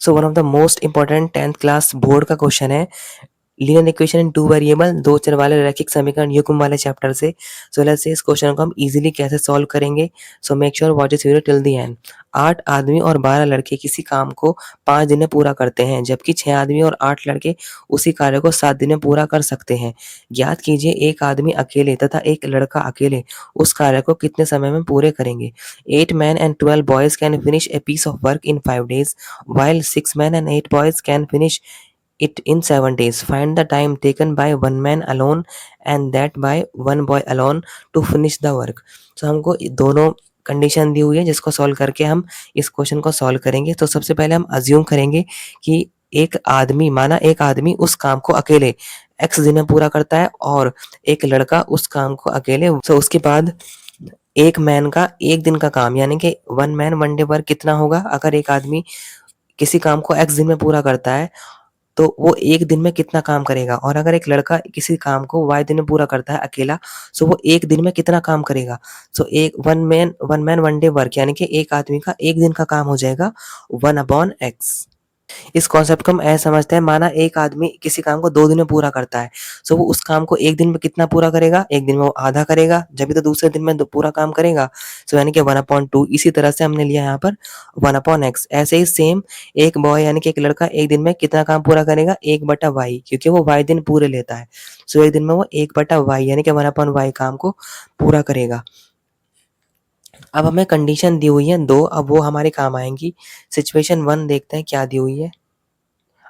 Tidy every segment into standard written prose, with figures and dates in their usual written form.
So one of the most important 10th class board का question है linear equation in two variable, दो चर वाले रैखिक समीकरण युग्म वाले चैप्टर से। सो लेट्स से इस क्वेश्चन को हम इजीली कैसे सॉल्व करेंगे। So make sure watch this video till the end. 8 आदमी और 12 लड़के किसी काम को 5 दिन में पूरा करते हैं, जबकि 6 आदमी और 8 लड़के उसी कार्य को 7 दिन में पूरा कर सकते हैं। ज्ञात कीजिए एक आदमी अकेले तथा एक लड़का अकेले उस कार्य को कितने समय में पूरे करेंगे। 8 men and 12 boys can finish a piece of work in 5 days, while 6 men and 8 boys can finish it in 7 days. Find the time taken by one man alone and that by one boy alone to finish the work. So हमको दोनों condition दी हुई है जिसको solve करके हम इस question को solve करेंगे। तो सबसे पहले हम अज्यूम करेंगे कि एक आदमी उस काम को अकेले x दिन में पूरा करता है और एक लड़का उस काम को अकेले। तो उसके बाद एक मैन का एक दिन का काम यानी कि one man one day work कितना होगा। अगर एक आदमी किसी काम को x दिन में पूरा करता है तो वो एक दिन में कितना काम करेगा, और अगर एक लड़का किसी काम को वाई दिन में पूरा करता है अकेला, सो वो एक दिन में कितना काम करेगा। सो एक one man one day work यानी कि एक आदमी का एक दिन का काम हो जाएगा 1/x। इस कॉन्सेप्ट को हम ऐसे समझते हैं, माना एक आदमी किसी काम को 2 दिन में पूरा करता है, सो वो उस काम को एक दिन में कितना पूरा करेगा, एक दिन में वो आधा करेगा, जब तो दूसरे दिन में पूरा काम करेगा। सो यानी कि 1/2। इसी तरह से हमने लिया यहाँ पर 1/x। ऐसे ही सेम एक बॉय यानी कि एक लड़का एक दिन में कितना काम पूरा करेगा, 1/y, क्योंकि वो y दिन पूरे लेता है। सो एक दिन में वो 1/y यानी कि 1/y काम को पूरा करेगा। अब हमें कंडीशन दी हुई है 2, अब वो हमारे काम आएंगी। सिचुएशन 1 देखते हैं क्या दी हुई है।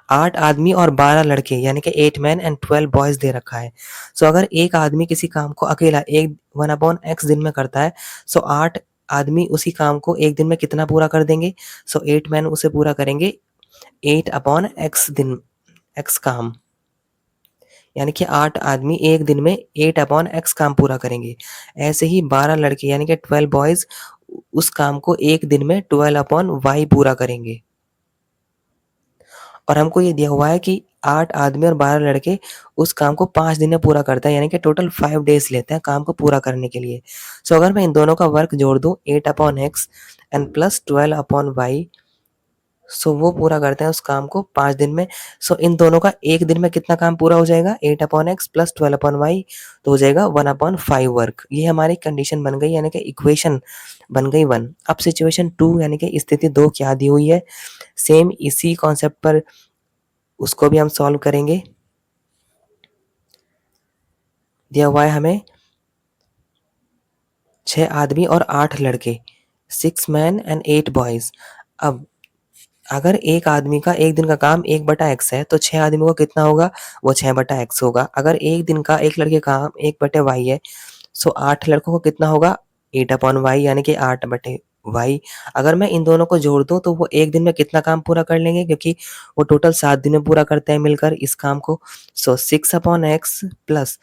8 आदमी और 12 लड़के यानी कि 8 मैन एंड 12 बॉयज दे रखा है। सो अगर एक आदमी किसी काम को अकेला एक 1/x दिन में करता है, सो 8 आदमी उसी काम को एक दिन में कितना पूरा कर देंगे। सो 8 मैन उसे पूरा करेंगे 8/x दिन, x काम, यानी कि 8 आदमी एक दिन में 8/x काम पूरा करेंगे। ऐसे ही 12 लड़के यानी कि 12 बॉयज उस काम को एक दिन में 12/y पूरा करेंगे। और हमको ये दिया हुआ है कि 8 आदमी और 12 लड़के उस काम को 5 दिन में पूरा करता है, यानी कि टोटल 5 डेज़ लेते हैं काम को पूरा करने के लिए। सो अगर मैं इन दोनों का वर्क जोड़ दूँ 8/x एंड प्लस 12/y, सो वो पूरा करते हैं उस काम को 5 दिन में। सो इन दोनों का एक दिन में कितना काम पूरा हो जाएगा, 8/x प्लस 12/y, तो हो जाएगा 1/5 वर्क। ये हमारी कंडीशन बन गई यानी कि इक्वेशन बन गई 1। अब सिचुएशन 2 यानी कि स्थिति 2 क्या दी हुई है, सेम इसी कॉन्सेप्ट पर उसको भी हम सॉल्व करेंगे। दिया हुआ है हमें 6 आदमी और 8 लड़के, 6 मैन एंड 8 बॉयज। अब अगर एक आदमी का एक दिन का काम 1/x है तो 6 आदमी को कितना होगा, वो 6/x होगा। अगर एक दिन का एक लड़के का काम 1/y है, सो 8 लड़कों को कितना होगा 8/y यानी कि 8/y। अगर मैं इन दोनों को जोड़ दूं तो वो एक दिन में कितना काम पूरा कर लेंगे, क्योंकि वो टोटल 7 दिन में पूरा करते हैं मिलकर इस काम को। सो 6/x प्लस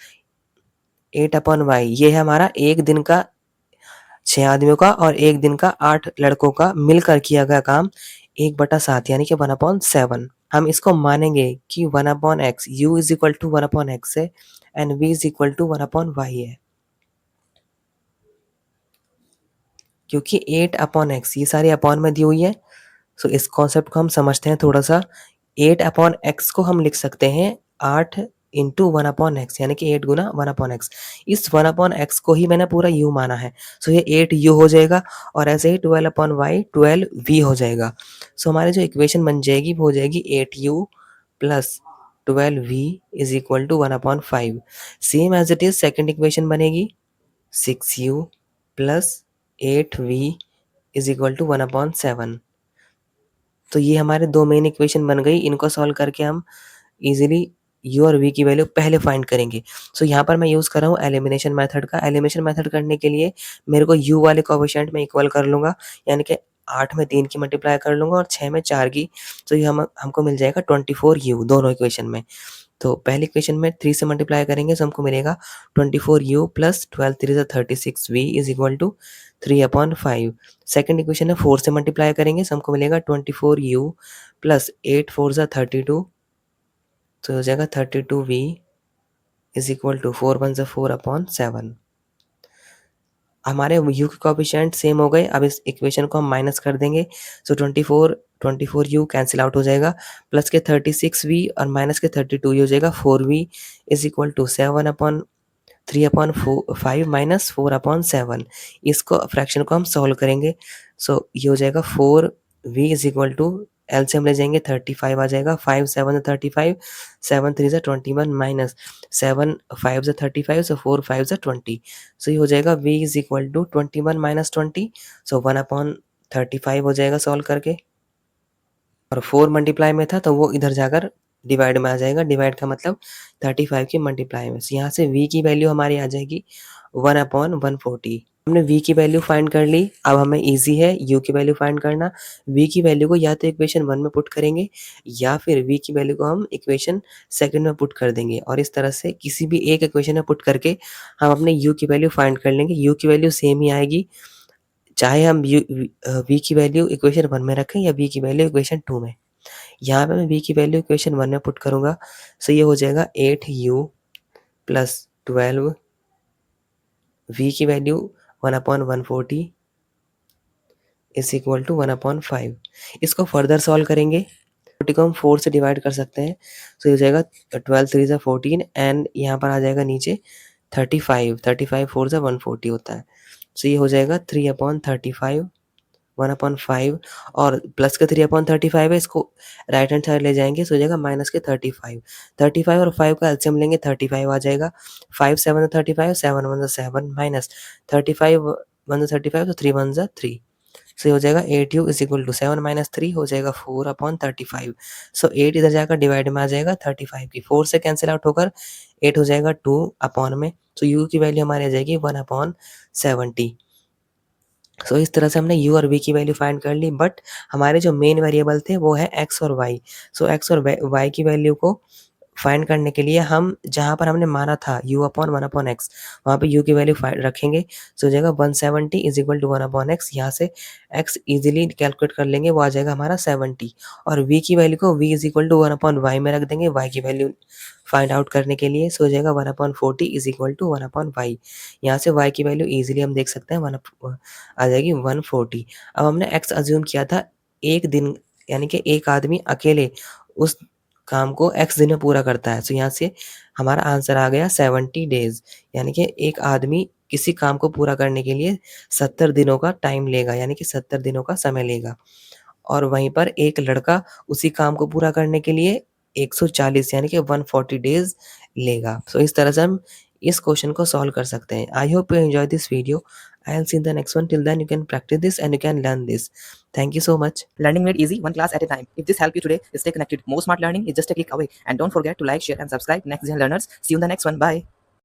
8/y, ये है हमारा एक दिन का 6 आदमियों का और एक दिन का 8 लड़कों का मिलकर किया गया काम 1/7 यानी कि 1/7। हम इसको मानेंगे कि 1/x, u is equal to 1/x है and v is equal to 1/y है, क्योंकि 8/x ये सारी अपॉन में दी हुई है। सो इस कॉन्सेप्ट को हम समझते हैं थोड़ा सा। 8/x को हम लिख सकते हैं 8 इंटू 1/x यानी कि 8 गुना 1/x। इस 1/x को ही मैंने पूरा u माना है, सो ये 8u हो जाएगा। और ऐसे ही 12/y 12v हो जाएगा। सो हमारी जो इक्वेशन बन जाएगी वो हो जाएगी 8u plus 12v is equal to 1/5। Same as it is second equation बनेगी 6u plus 8v is equal to 1/7। तो ये हमारे दो मेन इक्वेशन बन गई। इनको सॉल्व करके हम इजीली u और v की वैल्यू पहले फाइंड करेंगे। सो यहाँ पर मैं यूज़ कर रहा हूँ एलिमिनेशन मेथड का। एलिमिनेशन मेथड करने के लिए मेरे को u वाले कोएफिशिएंट में इक्वल कर लूँगा, यानी कि 8 में 3 की मल्टीप्लाई कर लूँगा और 6 में 4 की। तो ये हमको मिल जाएगा 24u दोनों इक्वेशन में। तो पहली इक्वेशन में 3 से मल्टीप्लाई करेंगे तो हमको मिलेगा 24u प्लस 12 3 ज़ा 36v is equal to 3/5। Second equation में 4 से मल्टीप्लाई करेंगे तो हमको मिलेगा 24u प्लस 8 4 ज़ा 32, तो हो जाएगा 32v इज इक्वल टू 4 1 ज़ा 4/7। हमारे यू के कोएफिशिएंट सेम हो गए। अब इस इक्वेशन को हम माइनस कर देंगे। सो 24 यू कैंसिल आउट हो जाएगा। प्लस के 36v और माइनस के 32 ये हो जाएगा 4v is equal to 3/5 minus 4/7। इसको फ्रैक्शन को हम सॉल्व करेंगे। सो ये हो जाएगा 4v is equal to LCM ले जाएंगे 35 आ जाएगा। 5 7 35, 7 3 21 माइनस 7 5 35, सो 4 5 20। सो ये हो जाएगा v is equal to 21 minus 20, so 1/35 हो जाएगा सॉल्व करके। और 4 मल्टीप्लाई में था तो वो इधर जाकर डिवाइड में आ जाएगा। डिवाइड का मतलब 35 की मल्टीप्लाई में। यहाँ से v की वैल्यू हमारी आ जाएगी 1/140। हमने v की वैल्यू फाइंड कर ली। अब हमें इजी है u की वैल्यू फाइंड करना। v की वैल्यू को या तो इक्वेशन 1 में पुट करेंगे या फिर v की वैल्यू को हम इक्वेशन सेकंड में पुट कर देंगे और इस तरह से किसी भी एक इक्वेशन में पुट करके हम अपने u की वैल्यू फाइंड कर लेंगे। u की वैल्यू सेम ही आएगी चाहे हम v की वैल्यू इक्वेशन 1 में रखें या v की वैल्यू इक्वेशन 2 में। यहाँ पे मैं v की वैल्यू इक्वेशन 1 में पुट करूँगा। सो ये हो जाएगा 8u प्लस 12 v की वैल्यू 1/140 इज इक्वल टू 1/5। इसको फर्दर सॉल्व करेंगे। 40 को हम 4 से डिवाइड कर सकते हैं। सो ये हो जाएगा 12 3 ज़ा 14 एंड यहाँ पर आ जाएगा नीचे 35 4 ज़ा 140 होता है। सो ये हो जाएगा 3/35 1/5 और प्लस का 3/35 है, इसको राइट हैंड साइड ले जाएंगे। सो हो जाएगा माइनस के 35 और 5 का एलसीएम लेंगे 35 आ जाएगा। 5 7 35, 7 1 7 माइनस 35 1 35, तो 3 1 3। सो ये हो जाएगा 8u is equal to 7 minus 3 हो जाएगा 4/35। सो 8 इधर जाकर डिवाइड में आ जाएगा 35 की। 4 से कैंसिल आउट होकर 8 हो जाएगा 2 अपॉन में। सो u की वैल्यू हमारी आ जाएगी 1/70। सो इस तरह से हमने u और v की वैल्यू फाइंड कर ली। बट हमारे जो मेन वेरिएबल थे वो है x और y। सो x और y की वैल्यू को फाइंड करने के लिए हम जहाँ पर हमने माना था u/1/x वहाँ पे u की वैल्यू रखेंगे। सो हो जाएगा 170 इज इक्वल टू 1/x। यहाँ से x इजीली कैलकुलेट कर लेंगे, वो आ जाएगा हमारा 70 और v की वैल्यू को v is equal to 1/y में रख देंगे y की वैल्यू फाइंड आउट करने के लिए। सो हो जाएगा 1/40 इज इक्वल टू 1/y। यहाँ से y की वैल्यू इजीली हम देख सकते हैं आ जाएगी 140। अब हमने x अज्यूम किया था एक दिन, यानी कि एक आदमी अकेले उस काम को x दिन में पूरा करता है। सो यहाँ से हमारा आंसर आ गया 70 डेज़, यानी कि एक आदमी किसी काम को पूरा करने के लिए 70 दिनों का टाइम लेगा, यानी कि 70 दिनों का समय लेगा। और वहीं पर एक लड़का उसी काम को पूरा करने के लिए 140 यानी कि 140 डेज़ लेगा। सो इस तरह से हम इस क्वेश्चन को सॉल्व कर सकते हैं। I hope you enjoy this video. I will see in the next one. Till then, you can practice this and you can learn this. Thank you so much. Learning made easy, one class at a time. If this helped you today, stay connected. More smart learning is just a click away. And don't forget to like, share, and subscribe. Next Gen Learners. See you in the next one. Bye.